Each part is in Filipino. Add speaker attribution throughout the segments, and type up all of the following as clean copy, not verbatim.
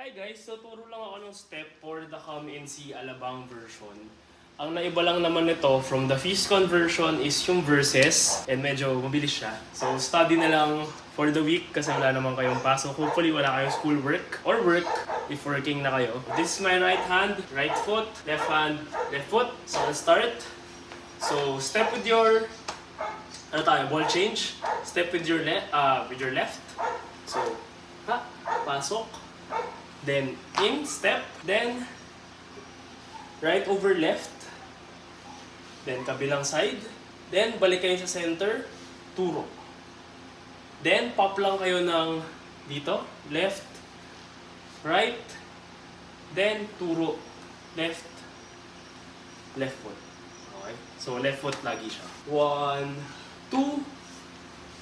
Speaker 1: Hi guys, so turo lang ako ng step for the Come and See Alabang version. Ang naiba lang naman nito from the Fiscon version is yung verses and medyo mabilis siya. So study na lang for the week kasi wala naman kayong pasok. Hopefully wala kayong school work or work if working na kayo. This is my right hand, right foot, left hand, left foot. So let's start. So step with your ball change. Step with your left. So pasok. Then in, step, then right over left, then kabilang side, then balik kayo sa center, turo. Then pop lang kayo ng dito, left, right, then turo, left, left foot. Okay? So left foot lagi siya. 1, 2,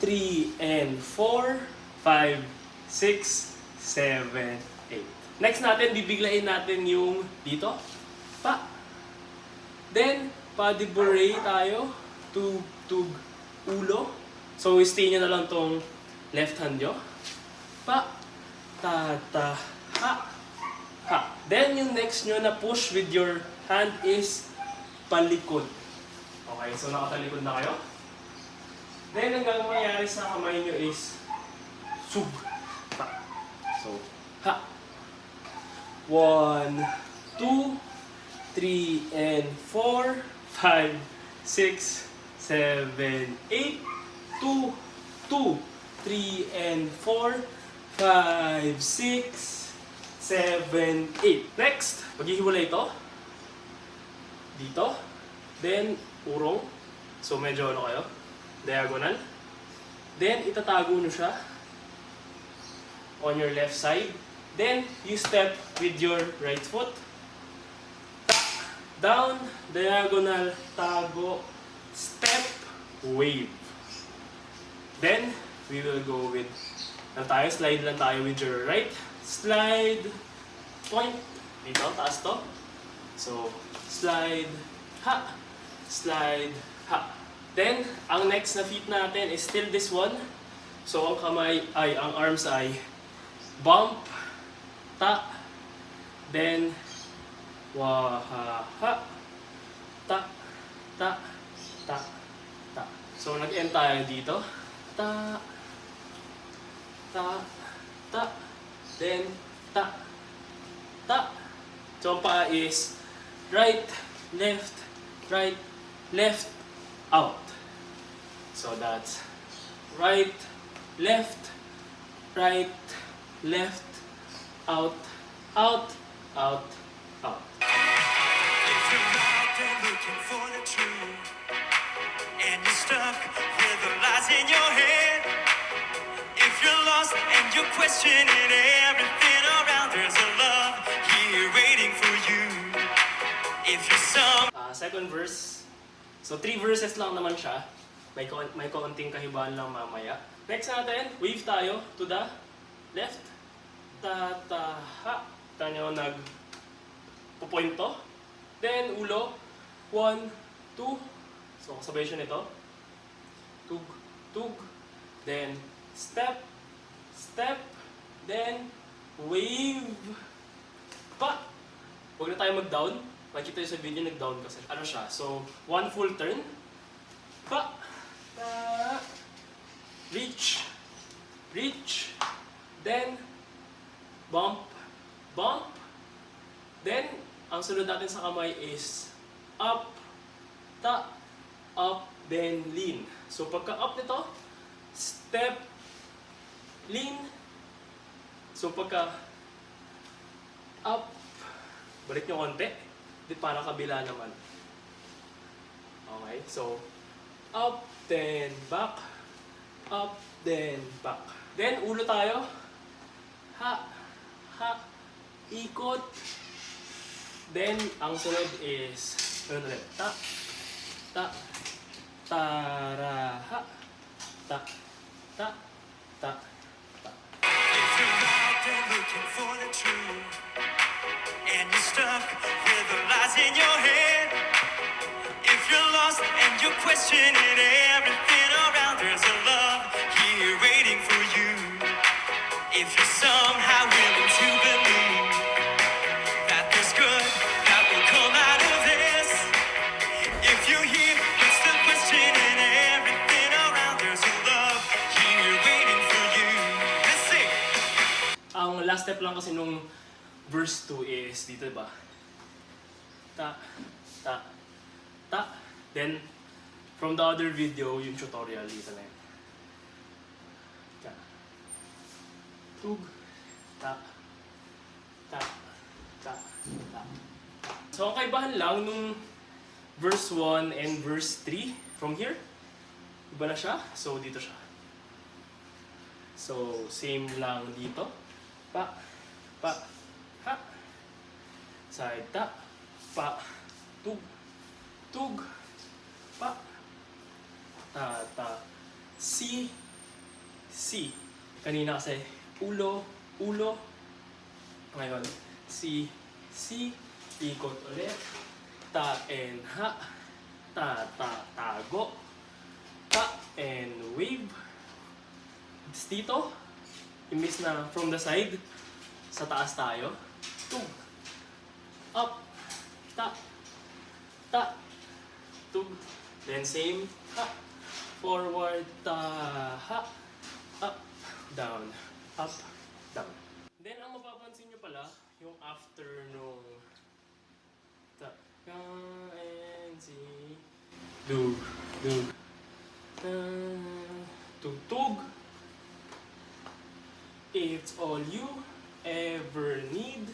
Speaker 1: 3, and 4, 5, 6, 7, 8. Next natin, bibiglain natin yung dito. Pa. Then, padiburay tayo. Tug, tug, ulo. So, stay nyo na lang tong left hand nyo. Pa. Ta, ta, ha. Ha. Then, yung next nyo na push with your hand is palikod. Okay, so nakatalikod na kayo. Then, ang mangyayari sa kamay nyo is sug. Pa. So, ha. 1, 2, 3, and 4, 5, 6, 7, 8, 2, 2, 3, and 4, 5, 6, 7, 8. Next, maghihiwalay ito. Dito. Then, urong. So, medyo ano kayo? Diagonal. Then, itatago nyo siya on your left side. Then, you step with your right foot. Down, diagonal, tago, step, wave. Then, we will go with, slide lang tayo with your right. Slide, point. Dito, taas to. So, slide, ha. Slide, ha. Then, ang next na feet natin is still this one. So, ang arms ay bump, ta, then waha, ta, ta, ta, ta. So nag-end tayo dito. Ta, ta, ta, then ta, ta. So ang paa is right, left, out. So that's right, left, out, out, out, out.
Speaker 2: If you're out there looking for the truth, and you're stuck with the lies in your head, if you're lost and you're questioning everything around, there's a love here waiting for you. If you're
Speaker 1: Second verse. So 3 verses lang naman siya. May kaunting kahibaan lang mamaya. Next natin, wave tayo to the left. Ta, ta, ha. Tanyo nag-point to. Then, ulo. 1, 2. So, kasabay siya nito. Tug, tug. Then, step, step. Then, wave. Pa. Huwag na tayo mag-down. Makikita nyo sa video, nag-down kasi. Ano siya? So, 1 full turn. Pa. Ta. Reach. Reach. Then, bump, bump. Then, ang sunod natin sa kamay is up, ta, up, then lean. So, pagka up nito, step, lean. So, pagka up, balik nyo konti. Di para kabila naman. Okay, so, up, then back, up, then back. Then, ulo tayo. Ha. Ha, ikot. Then, ang sunod is, ulit, ta, ta, tara, ha, ta, ta, ta, ta.
Speaker 2: If you're out there looking for the truth, and you're stuck with the lies in your head, if you're lost and you're questioning everything around, there's a love here waiting for you. If you're somehow willing to believe
Speaker 1: last step lang kasi nung verse 2 is dito, diba? Ta, ta, ta. Then, from the other video, yung tutorial, dito na yun. Ta, tug, ta, ta, ta, ta. So, ang kaibahan lang nung verse 1 and verse 3 from here, iba na siya. So, dito siya. So, same lang dito. Pa, pa, ha. Side ta, pa, tug, tug, pa, ta, ta, si, si. Kanina kasi, ulo, ulo. Ngayon, si, ikot ulit. Ta and ha, ta, tago. Ta and wave. It's dito, imbis na from the side, sa taas tayo. Tug, up, ta, tug. Then same, ha, forward, ta, ha, up, down, up, down. Then ang mapapansin nyo pala, yung after nung ta, and si, dug, dug, tug, it's all you ever need.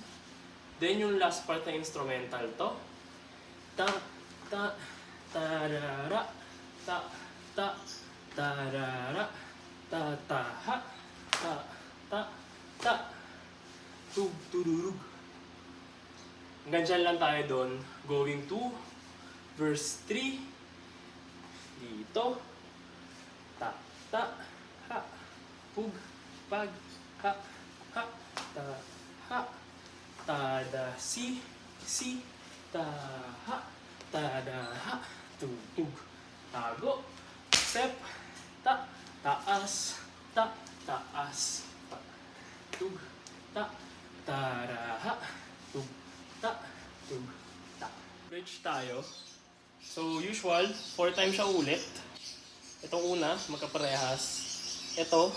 Speaker 1: Then yung last part na instrumental to, ta, ta, tarara, ta, ta, tarara, ta, ta, ha, ta, ta, ta, tug, tururug. Hanggang dyan lang tayo doon. Going to verse 3. Dito. Ta, ta, ha, pug, pag, ha, ha, ta, ha, tada, si, ta, ha, tada, ha, tug, tug, tago, step, ta, taas, ta, taas, ta, tug, ta, taraha, tug, ta, tug, ta. Bridge tayo. So, usual, 4 times siya ulit. Itong una, magkaparehas. Ito,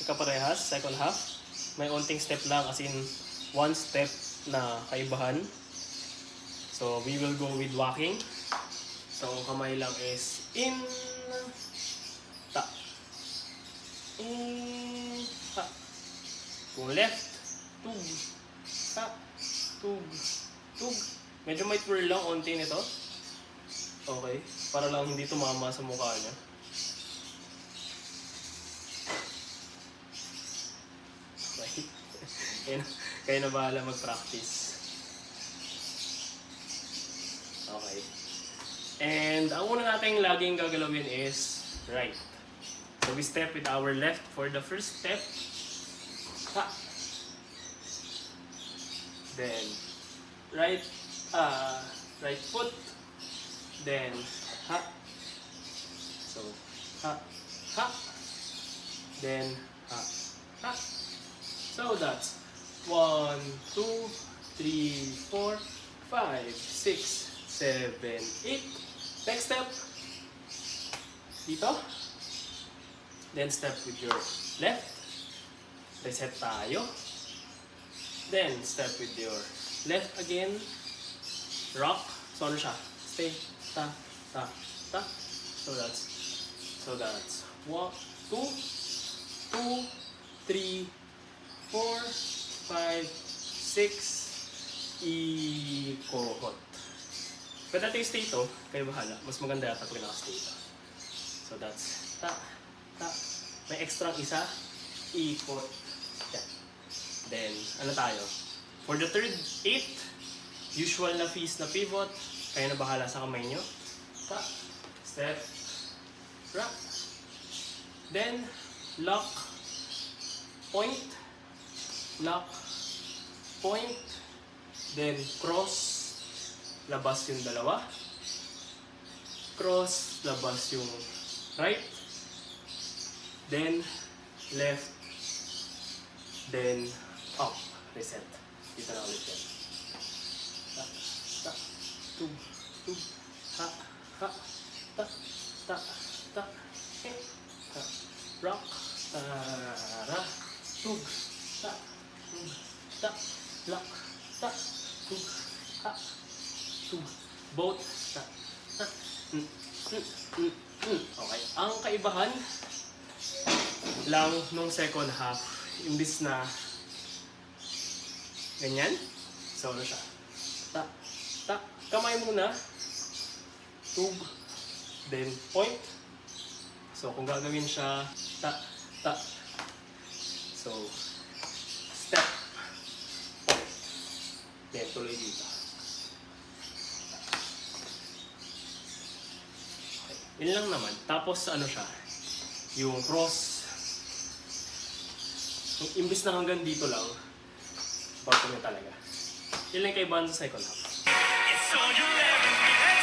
Speaker 1: magkaparehas, second half. May onting step lang, as in, 1 step na kaibahan. So, we will go with walking. So, kamay lang is in, ta, in, ta. Kung left, tug, ta, tug, tug. Medyo may twirl lang, onti nito. Okay, para lang hindi tumama sa mukha niya. Okay. Kayo na bahala mag-practice. Okay. And ang una nating laging gagalawin is right. So we step with our left for the first step. Ha. Then right foot. Then ha. So ha, ha. Then ha, ha. So that's 1, 2, 3, 4, 5, 6, 7, 8. Next step. Dito. Then step with your left. Reset tayo. Then step with your left again. Rock. So ano siya? Stay. Ta, ta, ta. So that's 1, 2, 2, 3, 4, 5, 6, ikot. Pwede natin yung stay to, kayo bahala. Mas maganda yata pag naka-stay to. So that's ta, ta. May extra isa, ikot. Yan. Then, ano tayo? For the third 8, usual na fees na pivot, kayo na bahala sa kamay nyo. Ta, step, rock. Then, lock, point, lock, point, then cross, labas yung dalawa, cross, labas yung right, then left, then up, reset. Dito na ulit yan. Ta, ta, tug, tug, ha, ha, ta, ta, ta, he, ta, rock, tara, tug, ta, tug, ta, lock, ta, two, ha, two, both, ta, ta, Okay, ang kaibahan lang nung second half, imbis na ganyan, so ano siya, ta, ta, kamay muna, tube, then point. So kung gagawin siya, ta, ta, so step, point, then tuloy dito. Okay, yun lang naman. Tapos ano siya, yung cross, yung imbis na hanggang dito lang, bottom niya talaga. Yun lang yung kaibahan sa second half.
Speaker 2: It's all you'll ever need.